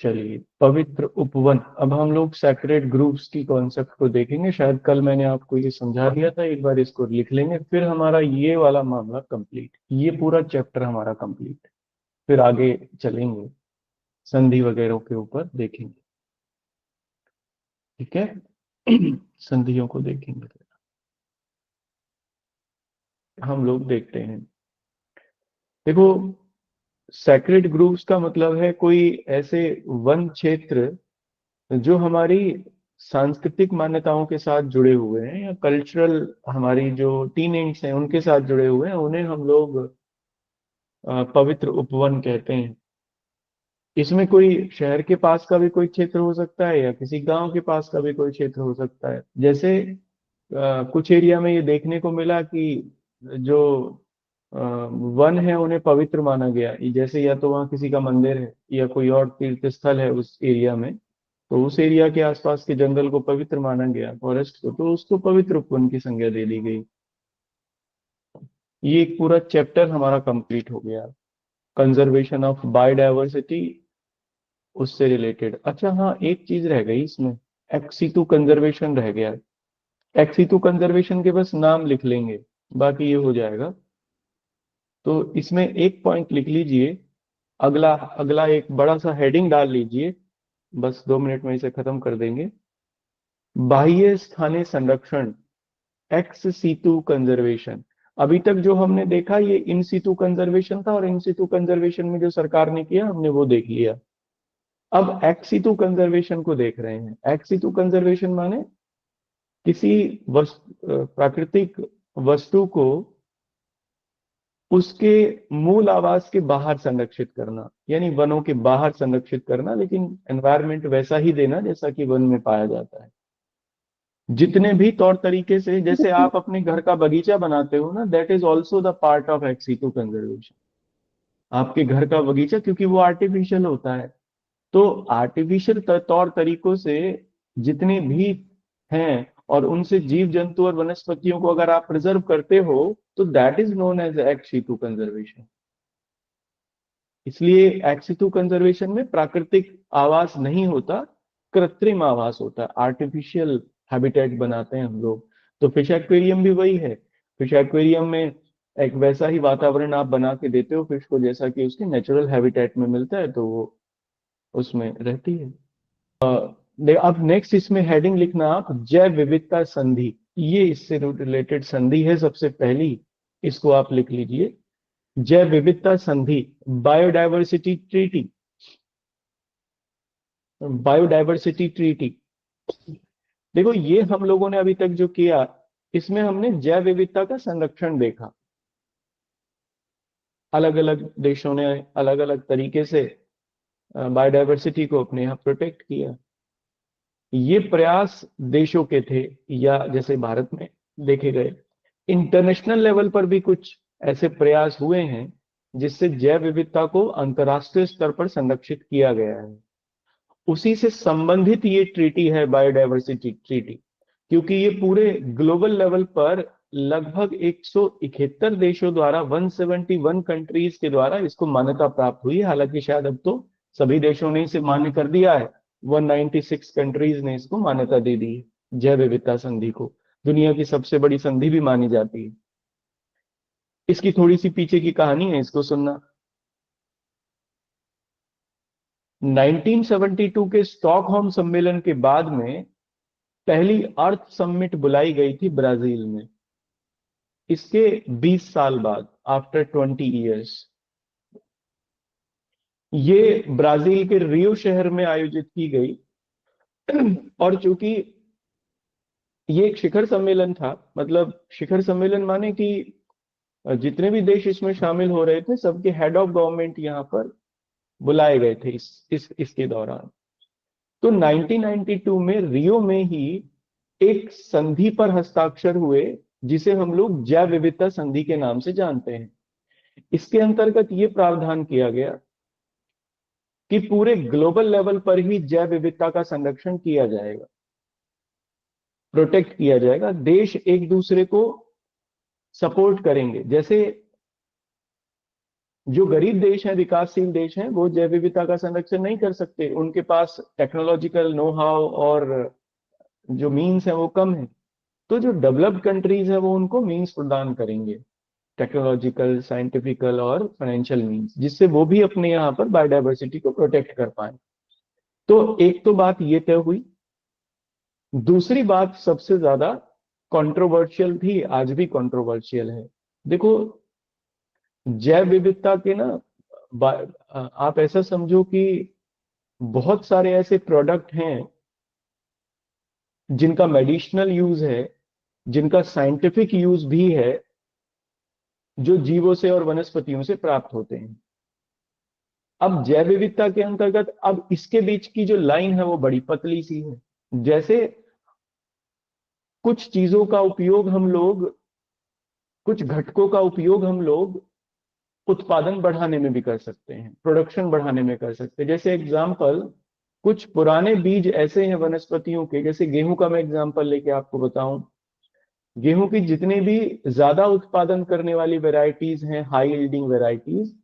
चलिए, पवित्र उपवन। अब हम लोग सैक्रेड ग्रुप्स की कॉन्सेप्ट को देखेंगे। शायद कल मैंने आपको ये समझा दिया था, एक बार इसको लिख लेंगे, फिर हमारा ये वाला मामला कंप्लीट, ये पूरा चैप्टर हमारा कंप्लीट। फिर आगे चलेंगे, संधि वगैरह के ऊपर देखेंगे। ठीक है। संधियों को देखेंगे हम लोग। देखते हैं, देखो, सैक्रेड ग्रुप्स का मतलब है कोई ऐसे वन क्षेत्र जो हमारी सांस्कृतिक मान्यताओं के साथ जुड़े हुए हैं, या कल्चरल, हमारी जो टीनेंट्स हैं उनके साथ जुड़े हुए हैं, उन्हें हम लोग पवित्र उपवन कहते हैं। इसमें कोई शहर के पास का भी कोई क्षेत्र हो सकता है, या किसी गांव के पास का भी कोई क्षेत्र हो सकता है। जैसे कुछ एरिया में ये देखने को मिला कि जो वन है उन्हें पवित्र माना गया। जैसे या तो वहाँ किसी का मंदिर है या कोई और तीर्थ स्थल है उस एरिया में, तो उस एरिया के आसपास के जंगल को पवित्र माना गया, फॉरेस्ट को, तो उसको पवित्र उपवन की संज्ञा दे दी गई। ये एक पूरा चैप्टर हमारा कंप्लीट हो गया, कंजर्वेशन ऑफ बायोडायवर्सिटी, उससे रिलेटेड। अच्छा हाँ, एक चीज रह गई इसमें, एक्सीटू कंजर्वेशन रह गया। एक्सीटू कंजर्वेशन के बस नाम लिख लेंगे, बाकी ये हो जाएगा। तो इसमें एक पॉइंट लिख लीजिए, अगला अगला एक बड़ा सा हेडिंग डाल लीजिए, बस 2 मिनट में इसे खत्म कर देंगे। बाह्य स्थानीय संरक्षण, एक्स सीटू कंजर्वेशन। अभी तक जो हमने देखा ये इन सीटू कंजर्वेशन था, और इन सीटू कंजर्वेशन में जो सरकार ने किया हमने वो देख लिया। अब एक्स सीटू कंजर्वेशन को देख रहे हैं। एक्स सीटू कंजर्वेशन माने किसी प्राकृतिक वस्तु को उसके मूल आवास के बाहर संरक्षित करना, यानी वनों के बाहर संरक्षित करना, लेकिन एनवायरनमेंट वैसा ही देना जैसा कि वन में पाया जाता है। जितने भी तौर तरीके से, जैसे आप अपने घर का बगीचा बनाते हो ना, that is also the part of ex situ conservation. आपके घर का बगीचा, क्योंकि वो आर्टिफिशियल होता है, तो आर्टिफिशियल तौर तरीकों से जितने भी हैं, और उनसे जीव जंतु और वनस्पतियों को अगर आप प्रिजर्व करते हो, तो that is known as ex situ conservation. इसलिए एक्सीटू कंजर्वेशन में प्राकृतिक आवास नहीं होता, कृत्रिम आवास होता है, आर्टिफिशियल हैबिटेट बनाते हैं हम लोग। तो फिश एक्वेरियम भी वही है। फिश एक्वेरियम में एक वैसा ही वातावरण आप बना के देते हो फिश को, जैसा कि उसके नेचुरल हैबिटेट में मिलता है, तो वो उसमें रहती है। अब नेक्स्ट इसमें हेडिंग लिखना आप, जैव विविधता संधि। ये इससे रिलेटेड संधि है सबसे पहली, इसको आप लिख लीजिए, जैव विविधता संधि, बायोडायवर्सिटी ट्रीटी। बायोडायवर्सिटी ट्रीटी, देखो ये हम लोगों ने अभी तक जो किया, इसमें हमने जैव विविधता का संरक्षण देखा। अलग अलग देशों ने अलग अलग तरीके से बायोडायवर्सिटी को अपने यहाँ प्रोटेक्ट किया। ये प्रयास देशों के थे, या जैसे भारत में देखे गए, इंटरनेशनल लेवल पर भी कुछ ऐसे प्रयास हुए हैं जिससे जैव विविधता को अंतर्राष्ट्रीय स्तर पर संरक्षित किया गया है। उसी से संबंधित ये ट्रीटी है, बायोडायवर्सिटी ट्रीटी, क्योंकि ये पूरे ग्लोबल लेवल पर लगभग 171 देशों द्वारा, 171 कंट्रीज के द्वारा इसको मान्यता प्राप्त हुई है। हालांकि शायद अब तो सभी देशों ने इसे मान्य कर दिया है, 196 कंट्रीज ने इसको मान्यता दे दी है। जैव विविधता संधि को दुनिया की सबसे बड़ी संधि भी मानी जाती है। इसकी थोड़ी सी पीछे की कहानी है, इसको सुनना। 1972 के स्टॉकहोम सम्मेलन के बाद में पहली अर्थ समिट बुलाई गई थी ब्राजील में, इसके 20 साल बाद, आफ्टर 20 इयर्स। ये ब्राजील के रियो शहर में आयोजित की गई। और चूंकि ये एक शिखर सम्मेलन था, मतलब शिखर सम्मेलन माने कि जितने भी देश इसमें शामिल हो रहे थे, सबके हेड ऑफ गवर्नमेंट यहाँ पर बुलाए गए थे इसके दौरान। तो 1992 में रियो में ही एक संधि पर हस्ताक्षर हुए, जिसे हम लोग जैव विविधता संधि के नाम से जानते हैं। इसके अंतर्गत ये प्रावधान किया गया कि पूरे ग्लोबल लेवल पर ही जैव विविधता का संरक्षण किया जाएगा, प्रोटेक्ट किया जाएगा। देश एक दूसरे को सपोर्ट करेंगे। जैसे जो गरीब देश हैं, विकासशील देश हैं, वो जैव विविधता का संरक्षण नहीं कर सकते, उनके पास टेक्नोलॉजिकल नो हाउ और जो मीन्स है वो कम है। तो जो डेवलप्ड कंट्रीज है वो उनको मीन्स प्रदान करेंगे, टेक्नोलॉजिकल, साइंटिफिकल और फाइनेंशियल मीन्स, जिससे वो भी अपने यहाँ पर बायोडायवर्सिटी को प्रोटेक्ट कर पाए। तो एक तो बात ये तय हुई। दूसरी बात सबसे ज्यादा कंट्रोवर्शियल थी, आज भी कंट्रोवर्शियल है। देखो, जैव विविधता के ना, आप ऐसा समझो कि बहुत सारे ऐसे प्रोडक्ट हैं जिनका मेडिसिनल यूज है, जिनका साइंटिफिक यूज भी है, जो जीवों से और वनस्पतियों से प्राप्त होते हैं। अब जैव विविधता के अंतर्गत अब इसके बीच की जो लाइन है वो बड़ी पतली सी है। जैसे कुछ चीजों का उपयोग हम लोग, कुछ घटकों का उपयोग हम लोग उत्पादन बढ़ाने में भी कर सकते हैं, प्रोडक्शन बढ़ाने में कर सकते हैं। जैसे एग्जाम्पल, कुछ पुराने बीज ऐसे हैं वनस्पतियों के, जैसे गेहूं का मैं एग्जाम्पल लेके आपको बताऊं। गेहूं की जितने भी ज्यादा उत्पादन करने वाली वेराइटीज हैं, हाई यील्डिंग वेराइटीज,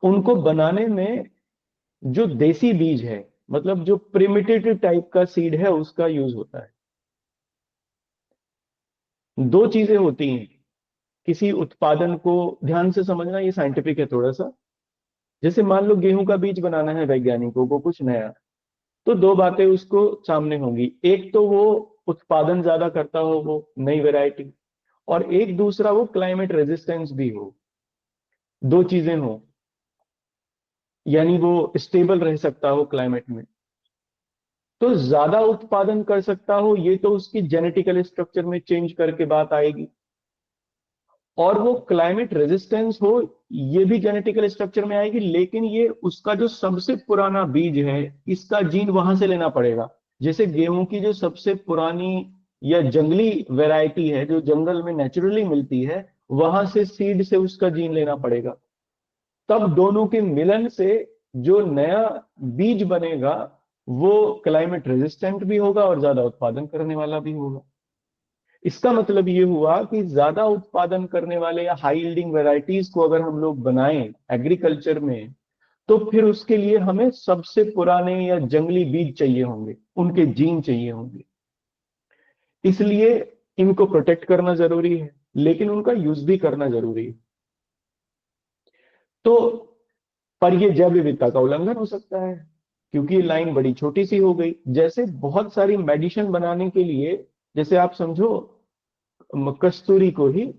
उनको बनाने में जो देसी बीज है, मतलब जो प्रिमिटिव टाइप का सीड है, उसका यूज होता है। दो चीजें होती हैं किसी उत्पादन को, ध्यान से समझना, ये साइंटिफिक है थोड़ा सा। जैसे मान लो गेहूं का बीज बनाना है वैज्ञानिकों को कुछ नया, तो दो बातें उसको सामने होंगी। एक तो वो उत्पादन ज्यादा करता हो, वो नई वैरायटी, और एक दूसरा वो क्लाइमेट रेजिस्टेंस भी हो, दो चीजें हो, यानी वो स्टेबल रह सकता हो क्लाइमेट में। तो ज्यादा उत्पादन कर सकता हो, ये तो उसकी जेनेटिकल स्ट्रक्चर में चेंज करके बात आएगी। और वो क्लाइमेट रेजिस्टेंस हो, ये भी जेनेटिकल स्ट्रक्चर में आएगी, लेकिन ये उसका जो सबसे पुराना बीज है, इसका जीन वहां से लेना पड़ेगा। जैसे गेहूं की जो सबसे पुरानी या जंगली वैरायटी है, जो जंगल में नेचुरली मिलती है, वहां से सीड से उसका जीन लेना पड़ेगा। तब दोनों के मिलन से जो नया बीज बनेगा, वो क्लाइमेट रेजिस्टेंट भी होगा और ज्यादा उत्पादन करने वाला भी होगा। इसका मतलब ये हुआ कि ज्यादा उत्पादन करने वाले या हाई यील्डिंग वेराइटीज को अगर हम लोग बनाएं एग्रीकल्चर में, तो फिर उसके लिए हमें सबसे पुराने या जंगली बीज चाहिए होंगे, उनके जीन चाहिए होंगे। इसलिए इनको प्रोटेक्ट करना जरूरी है, लेकिन उनका यूज भी करना जरूरी है। तो पर ये जैव विविधता का उल्लंघन हो सकता है, क्योंकि ये लाइन बड़ी छोटी सी हो गई। जैसे बहुत सारी मेडिसिन बनाने के लिए, जैसे आप समझो कस्तूरी को ही,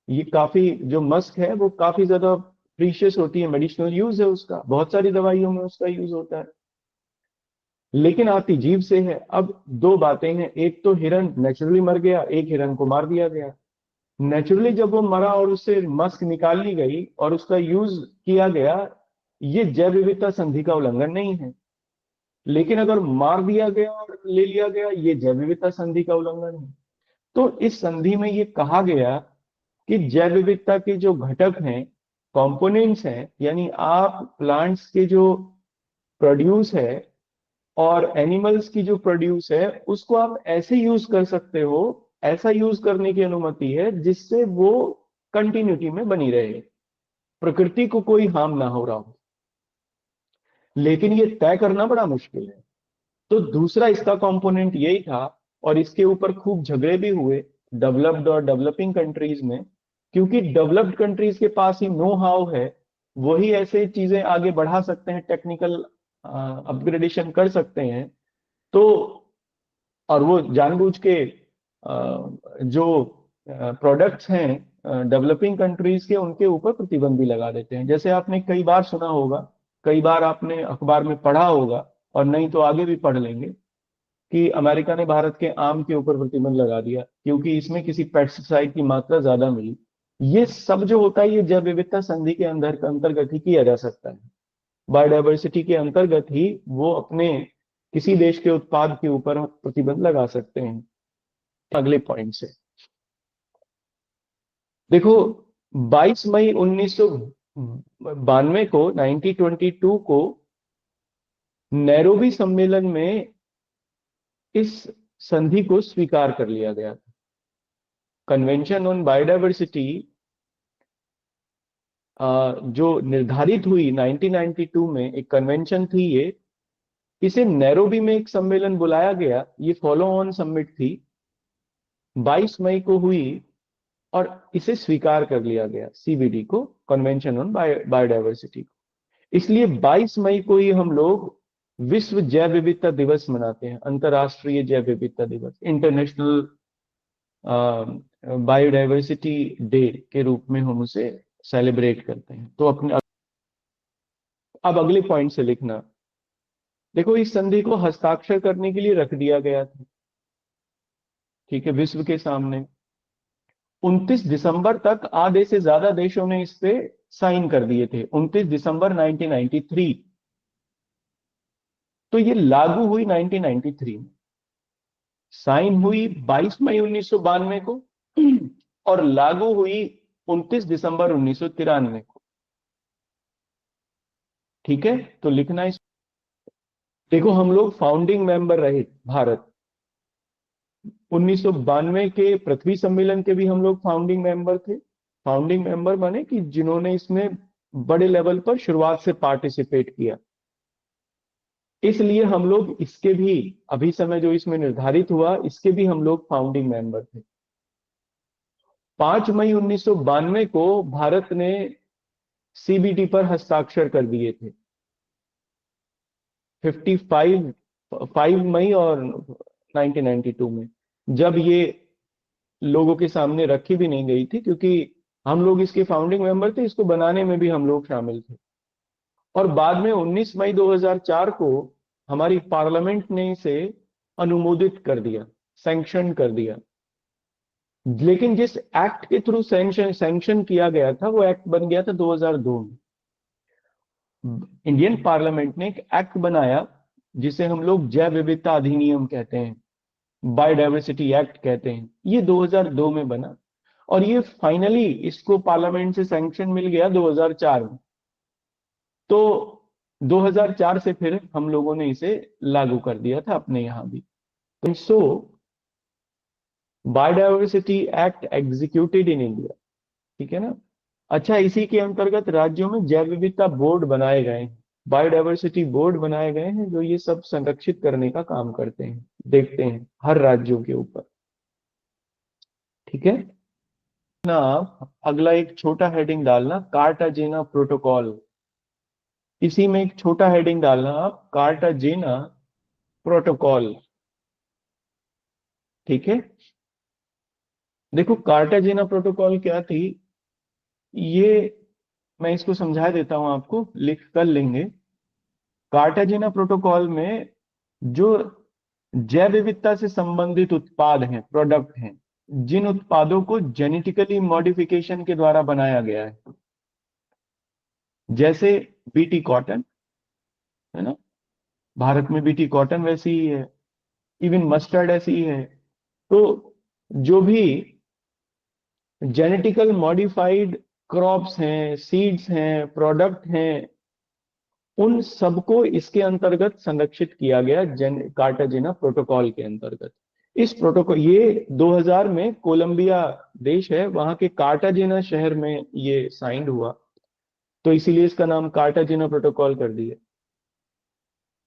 ये काफी, जो मस्क है वो काफी ज्यादा प्रीशियस होती है, मेडिसिनल यूज है उसका, बहुत सारी दवाइयों में उसका यूज होता है, लेकिन आती जीव से है। अब दो बातें हैं, एक तो हिरन नेचुरली मर गया, एक हिरन को मार दिया गया। नेचुरली जब वो मरा और उससे मस्क निकाल ली गई और उसका यूज किया गया, ये जैव विविधता संधि का उल्लंघन नहीं है। लेकिन अगर मार दिया गया और ले लिया गया, ये जैव विविधता संधि का उल्लंघन है। तो इस संधि में ये कहा गया कि जैव विविधता के जो घटक हैं, कंपोनेंट्स हैं, यानी आप प्लांट्स के जो प्रोड्यूस है और एनिमल्स की जो प्रोड्यूस है, उसको आप ऐसे यूज कर सकते हो, ऐसा यूज करने की अनुमति है जिससे वो कंटिन्यूटी में बनी रहे, प्रकृति को कोई हार्म ना हो रहा हो। लेकिन ये तय करना बड़ा मुश्किल है। तो दूसरा इसका कंपोनेंट यही था, और इसके ऊपर खूब झगड़े भी हुए डेवलप्ड और डेवलपिंग कंट्रीज में, क्योंकि डेवलप्ड कंट्रीज के पास ही नो हाउ है, वही ऐसे चीजें आगे बढ़ा सकते हैं, टेक्निकल अपग्रेडेशन कर सकते हैं। तो और वो जानबूझ के जो प्रोडक्ट्स हैं डेवलपिंग कंट्रीज के, उनके ऊपर प्रतिबंध भी लगा देते हैं। जैसे आपने कई बार सुना होगा, कई बार आपने अखबार में पढ़ा होगा, और नहीं तो आगे भी पढ़ लेंगे, कि अमेरिका ने भारत के आम के ऊपर प्रतिबंध लगा दिया क्योंकि इसमें किसी पेस्टिसाइड की मात्रा ज्यादा मिली। ये सब जो होता है, ये जैव विविधता संधि के अंतर्गत ही किया जा सकता है। बायोडायवर्सिटी के अंतर्गत ही वो अपने किसी देश के उत्पाद के ऊपर प्रतिबंध लगा सकते हैं। अगले पॉइंट से देखो, 22 मई 1992 को, 1922 को नैरोबी सम्मेलन में इस संधि को स्वीकार कर लिया गया था। कन्वेंशन ऑन बायोडायवर्सिटी जो निर्धारित हुई 1992 में, एक कन्वेंशन थी ये, इसे नैरोबी में एक सम्मेलन बुलाया गया, ये फॉलो ऑन समिट थी, 22 मई को हुई, और इसे स्वीकार कर लिया गया, सीबीडी को, कन्वेंशन ऑन बायोडायवर्सिटी को। इसलिए 22 मई को ही हम लोग विश्व जैव विविधता दिवस मनाते हैं, अंतर्राष्ट्रीय जैव विविधता दिवस, इंटरनेशनल बायोडायवर्सिटी डे के रूप में हम उसे सेलिब्रेट करते हैं। तो अपने अब अगले पॉइंट से लिखना। देखो, इस संधि को हस्ताक्षर करने के लिए रख दिया गया था, ठीक है, विश्व के सामने। 29 दिसंबर तक आधे से ज्यादा देशों ने इस पे साइन कर दिए थे, 29 दिसंबर 1993। तो ये लागू हुई 1993 में, साइन हुई 22 मई 1992 को, और लागू हुई 29 दिसंबर 1993 को। ठीक है, तो लिखना इस। देखो, हम लोग फाउंडिंग मेंबर रहे, भारत 1992 के पृथ्वी सम्मेलन के भी हम लोग फाउंडिंग मेंबर थे। फाउंडिंग मेंबर माने कि जिन्होंने इसमें बड़े लेवल पर शुरुआत से पार्टिसिपेट किया, इसलिए हम लोग इसके भी, अभी समय जो इसमें निर्धारित हुआ, इसके भी हम लोग फाउंडिंग मेंबर थे। 5 मई 1992 को भारत ने सीबीडी पर हस्ताक्षर कर दिए थे। 5 मई और 1992 में, जब ये लोगों के सामने रखी भी नहीं गई थी, क्योंकि हम लोग इसके फाउंडिंग मेंबर थे, इसको बनाने में भी हम लोग शामिल थे। और बाद में 19 मई 2004 को हमारी पार्लियामेंट ने इसे अनुमोदित कर दिया, सैंक्शन कर दिया। लेकिन जिस एक्ट के थ्रू सैंक्शन किया गया था, वो एक्ट बन गया था 2002 में। इंडियन पार्लियामेंट ने एक एक्ट बनाया जिसे हम लोग जैव विविधता अधिनियम कहते हैं, बायोडायवर्सिटी एक्ट कहते हैं, ये 2002 में बना, और ये फाइनली इसको पार्लियामेंट से सैंक्शन मिल गया 2004 में। तो 2004 से फिर हम लोगों ने इसे लागू कर दिया था अपने यहां भी। So biodiversity act executed in India, ठीक है ना। अच्छा, इसी के अंतर्गत राज्यों में जैव विविधता बोर्ड बनाए गए हैं, बायोडायवर्सिटी बोर्ड बनाए गए हैं, जो ये सब संरक्षित करने का काम करते हैं, देखते हैं हर राज्यों के ऊपर। ठीक है ना। आप अगला एक छोटा हेडिंग डालना, कार्टाजेना प्रोटोकॉल। इसी में एक छोटा हेडिंग डालना आप, कार्टाजेना प्रोटोकॉल। ठीक है, देखो कार्टाजेना प्रोटोकॉल क्या थी, ये मैं इसको समझा देता हूं आपको, लिख कर लेंगे। कार्टाजेना प्रोटोकॉल में जो जैव विविधता से संबंधित उत्पाद हैं, प्रोडक्ट हैं, जिन उत्पादों को जेनेटिकली मॉडिफिकेशन के द्वारा बनाया गया है, जैसे बीटी कॉटन, है ना, भारत में बीटी कॉटन वैसी ही है, इवन मस्टर्ड ऐसी ही है। तो जो भी जेनेटिकल मॉडिफाइड क्रॉप्स हैं, सीड्स हैं, प्रोडक्ट हैं, उन सबको इसके अंतर्गत संरक्षित किया गया कार्टाजेना प्रोटोकॉल के अंतर्गत। इस प्रोटोकॉल, ये 2000 में कोलंबिया देश है, वहां के कार्टाजेना शहर में ये साइन हुआ, तो इसीलिए इसका नाम कार्टाजेना प्रोटोकॉल कर दिया।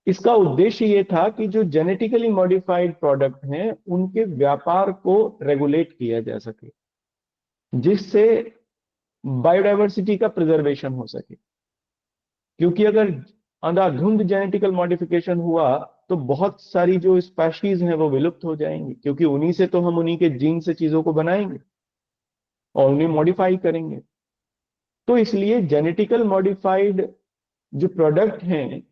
इसका उद्देश्य ये था कि जो जेनेटिकली मॉडिफाइड प्रोडक्ट हैं, उनके व्यापार को रेगुलेट किया जा सके, जिससे बायोडायवर्सिटी का प्रिजर्वेशन हो सके। क्योंकि अगर अंधाधुंध जेनेटिकल मॉडिफिकेशन हुआ, तो बहुत सारी जो स्पीशीज हैं वो विलुप्त हो जाएंगी, क्योंकि उन्हीं से तो हम उन्हीं के जीन से चीजों को बनाएंगे और उन्हें मॉडिफाई करेंगे। तो इसलिए जेनेटिकल मॉडिफाइड जो प्रोडक्ट हैं,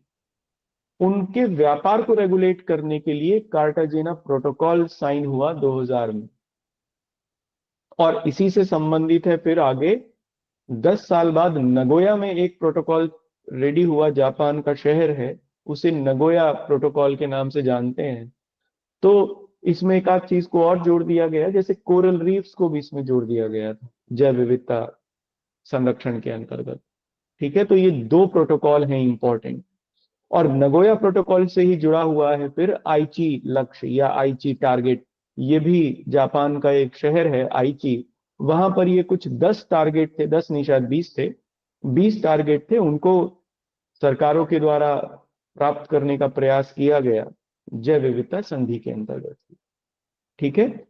उनके व्यापार को रेगुलेट करने के लिए कार्टाजेना प्रोटोकॉल साइन हुआ 2000 में। और इसी से संबंधित है फिर आगे 10 साल बाद नगोया में एक प्रोटोकॉल रेडी हुआ, जापान का शहर है, उसे नगोया प्रोटोकॉल के नाम से जानते हैं। तो इसमें एक आध चीज को और जोड़ दिया गया, जैसे कोरल रीफ्स को भी इसमें जोड़ दिया गया था जैव विविधता संरक्षण के अंतर्गत। ठीक है, तो ये दो प्रोटोकॉल हैं इंपॉर्टेंट। और नगोया प्रोटोकॉल से ही जुड़ा हुआ है फिर आईची लक्ष्य या आईची टारगेट। ये भी जापान का एक शहर है आईची, वहां पर ये कुछ 10 टारगेट थे, 10 नहीं शायद 20 थे, 20 टारगेट थे, उनको सरकारों के द्वारा प्राप्त करने का प्रयास किया गया जैव विविधता संधि के अंतर्गत। ठीक है।